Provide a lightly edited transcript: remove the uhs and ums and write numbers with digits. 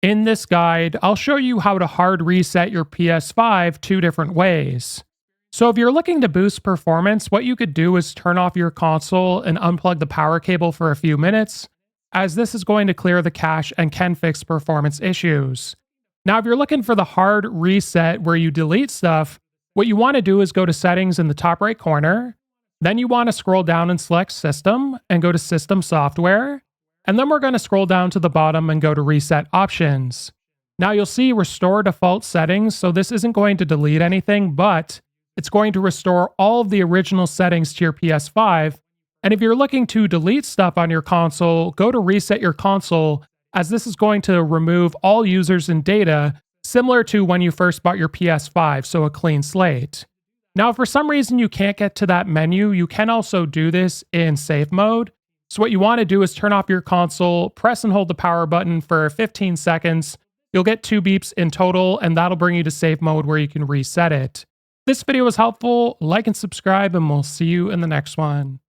In this guide, I'll show you how to hard reset your PS5 two different ways. So if you're looking to boost performance, what you could do is turn off your console and unplug the power cable for a few minutes, as this is going to clear the cache and can fix performance issues. Now, if you're looking for the hard reset where you delete stuff, what you want to do is go to Settings in the top right corner. Then you want to scroll down and select System and go to System Software. And then we're going to scroll down to the bottom and go to Reset Options. Now you'll see Restore Default Settings, so this isn't going to delete anything, but it's going to restore all of the original settings to your PS5. And if you're looking to delete stuff on your console, go to Reset Your Console, as this is going to remove all users and data, similar to when you first bought your PS5, so a clean slate. Now, if for some reason you can't get to that menu, you can also do this in safe mode. So what you want to do is turn off your console, press and hold the power button for 15 seconds. You'll get 2 beeps in total, and that'll bring you to safe mode where you can reset it. If this video was helpful, like and subscribe, and we'll see you in the next one.